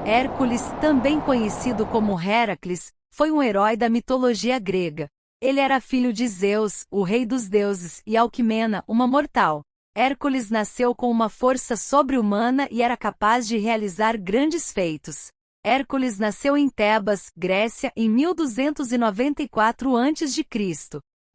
Hércules, também conhecido como Heracles, foi um herói da mitologia grega. Ele era filho de Zeus, o rei dos deuses, e Alquimena, uma mortal. Hércules nasceu com uma força sobre-humana e era capaz de realizar grandes feitos. Hércules nasceu em Tebas, Grécia, em 1294 a.C.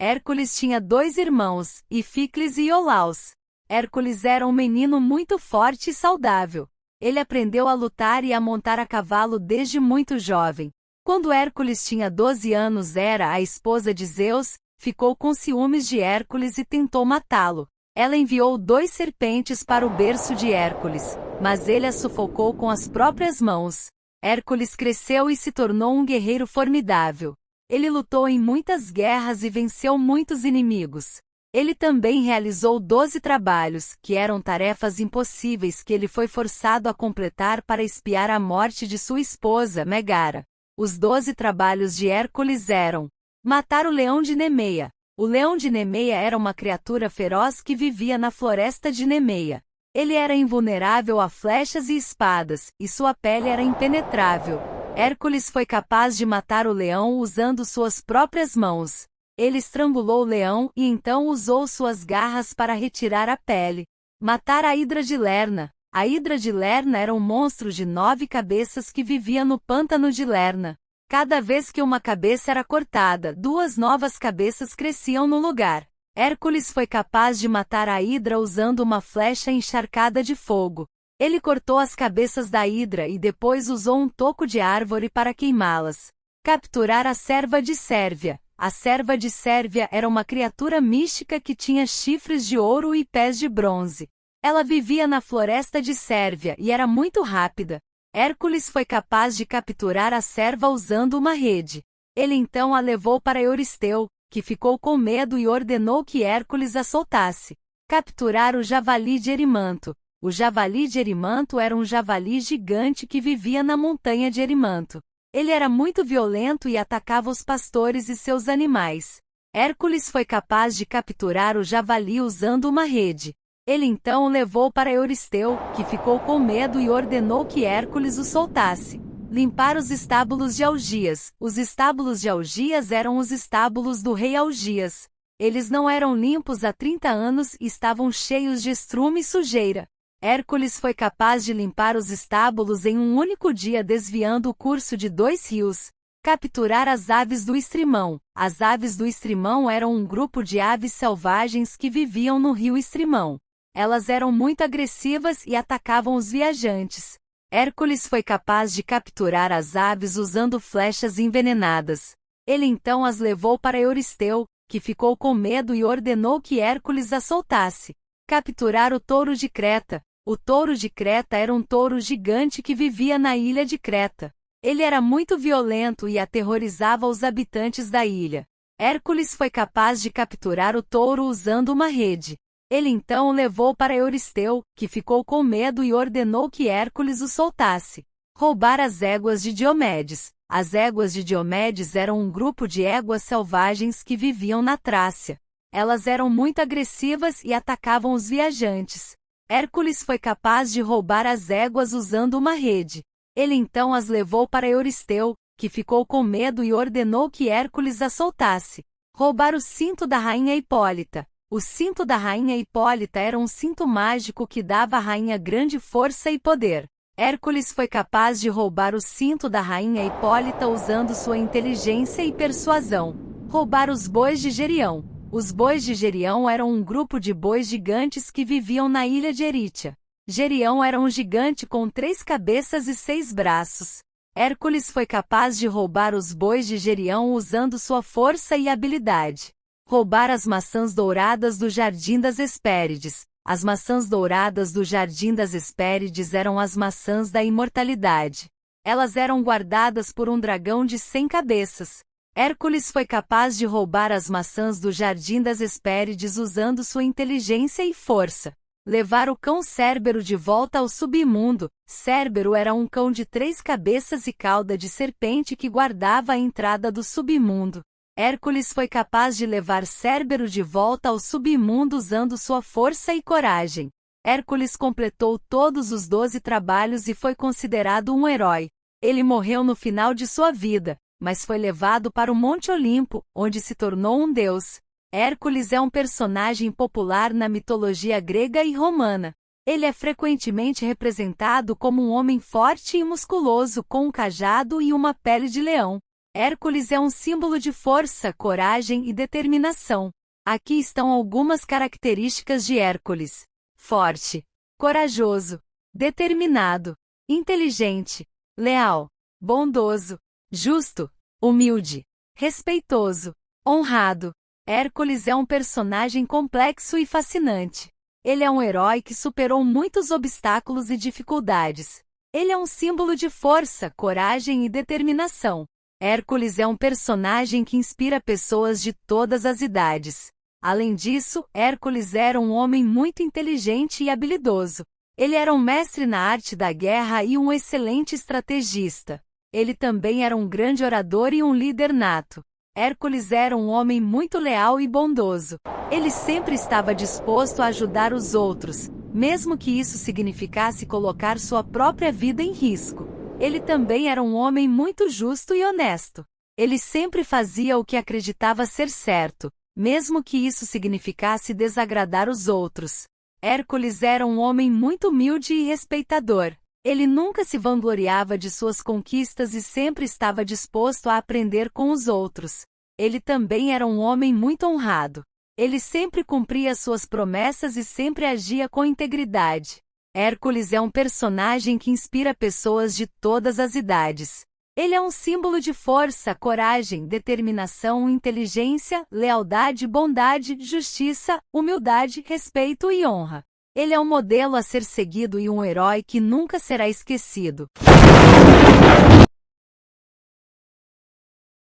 Hércules tinha 2 irmãos, Ificles e Iolaus. Hércules era um menino muito forte e saudável. Ele aprendeu a lutar e a montar a cavalo desde muito jovem. Quando Hércules tinha 12 anos, Hera, a esposa de Zeus, ficou com ciúmes de Hércules e tentou matá-lo. Ela enviou 2 serpentes para o berço de Hércules, mas ele as sufocou com as próprias mãos. Hércules cresceu e se tornou um guerreiro formidável. Ele lutou em muitas guerras e venceu muitos inimigos. Ele também realizou 12 trabalhos, que eram tarefas impossíveis que ele foi forçado a completar para espiar a morte de sua esposa, Megara. Os 12 trabalhos de Hércules eram: matar o leão de Nemeia. O leão de Nemeia era uma criatura feroz que vivia na floresta de Nemeia. Ele era invulnerável a flechas e espadas, e sua pele era impenetrável. Hércules foi capaz de matar o leão usando suas próprias mãos. Ele estrangulou o leão e então usou suas garras para retirar a pele. Matar a Hidra de Lerna. A Hidra de Lerna era um monstro de 9 cabeças que vivia no pântano de Lerna. Cada vez que uma cabeça era cortada, 2 novas cabeças cresciam no lugar. Hércules foi capaz de matar a Hidra usando uma flecha encharcada de fogo. Ele cortou as cabeças da Hidra e depois usou um toco de árvore para queimá-las. Capturar a Serva de Sérvia. A Serva de Sérvia era uma criatura mística que tinha chifres de ouro e pés de bronze. Ela vivia na floresta de Sérvia e era muito rápida. Hércules foi capaz de capturar a serva usando uma rede. Ele então a levou para Euristeu, que ficou com medo e ordenou que Hércules a soltasse. Capturar o javali de Erimanto. O javali de Erimanto era um javali gigante que vivia na montanha de Erimanto. Ele era muito violento e atacava os pastores e seus animais. Hércules foi capaz de capturar o javali usando uma rede. Ele então o levou para Euristeu, que ficou com medo e ordenou que Hércules o soltasse. Limpar os estábulos de Algias. Os estábulos de Algias eram os estábulos do rei Algias. Eles não eram limpos há 30 anos e estavam cheios de estrume e sujeira. Hércules foi capaz de limpar os estábulos em um único dia desviando o curso de 2 rios. Capturar as aves do Estrimão. As aves do Estrimão eram um grupo de aves selvagens que viviam no rio Estrimão. Elas eram muito agressivas e atacavam os viajantes. Hércules foi capaz de capturar as aves usando flechas envenenadas. Ele então as levou para Euristeu, que ficou com medo e ordenou que Hércules as soltasse. Capturar o touro de Creta. O touro de Creta era um touro gigante que vivia na ilha de Creta. Ele era muito violento e aterrorizava os habitantes da ilha. Hércules foi capaz de capturar o touro usando uma rede. Ele então o levou para Euristeu, que ficou com medo e ordenou que Hércules o soltasse. Roubar as éguas de Diomedes. As éguas de Diomedes eram um grupo de éguas selvagens que viviam na Trácia. Elas eram muito agressivas e atacavam os viajantes. Hércules foi capaz de roubar as éguas usando uma rede. Ele então as levou para Euristeu, que ficou com medo e ordenou que Hércules as soltasse. Roubar o cinto da rainha Hipólita. O cinto da rainha Hipólita era um cinto mágico que dava à rainha grande força e poder. Hércules foi capaz de roubar o cinto da rainha Hipólita usando sua inteligência e persuasão. Roubar os bois de Gerião. Os bois de Gerião eram um grupo de bois gigantes que viviam na ilha de Erítia. Gerião era um gigante com 3 cabeças e 6 braços. Hércules foi capaz de roubar os bois de Gerião usando sua força e habilidade. Roubar as maçãs douradas do Jardim das Hespérides. As maçãs douradas do Jardim das Hespérides eram as maçãs da imortalidade. Elas eram guardadas por um dragão de 100 cabeças. Hércules foi capaz de roubar as maçãs do Jardim das Hespérides usando sua inteligência e força. Levar o cão Cérbero de volta ao submundo. Cérbero era um cão de 3 cabeças e cauda de serpente que guardava a entrada do submundo. Hércules foi capaz de levar Cérbero de volta ao submundo usando sua força e coragem. Hércules completou todos os 12 trabalhos e foi considerado um herói. Ele morreu no final de sua vida, mas foi levado para o Monte Olimpo, onde se tornou um deus. Hércules é um personagem popular na mitologia grega e romana. Ele é frequentemente representado como um homem forte e musculoso com um cajado e uma pele de leão. Hércules é um símbolo de força, coragem e determinação. Aqui estão algumas características de Hércules: forte, corajoso, determinado, inteligente, leal, bondoso, justo, humilde, respeitoso, honrado. Hércules é um personagem complexo e fascinante. Ele é um herói que superou muitos obstáculos e dificuldades. Ele é um símbolo de força, coragem e determinação. Hércules é um personagem que inspira pessoas de todas as idades. Além disso, Hércules era um homem muito inteligente e habilidoso. Ele era um mestre na arte da guerra e um excelente estrategista. Ele também era um grande orador e um líder nato. Hércules era um homem muito leal e bondoso. Ele sempre estava disposto a ajudar os outros, mesmo que isso significasse colocar sua própria vida em risco. Ele também era um homem muito justo e honesto. Ele sempre fazia o que acreditava ser certo, mesmo que isso significasse desagradar os outros. Hércules era um homem muito humilde e respeitador. Ele nunca se vangloriava de suas conquistas e sempre estava disposto a aprender com os outros. Ele também era um homem muito honrado. Ele sempre cumpria suas promessas e sempre agia com integridade. Hércules é um personagem que inspira pessoas de todas as idades. Ele é um símbolo de força, coragem, determinação, inteligência, lealdade, bondade, justiça, humildade, respeito e honra. Ele é um modelo a ser seguido e um herói que nunca será esquecido.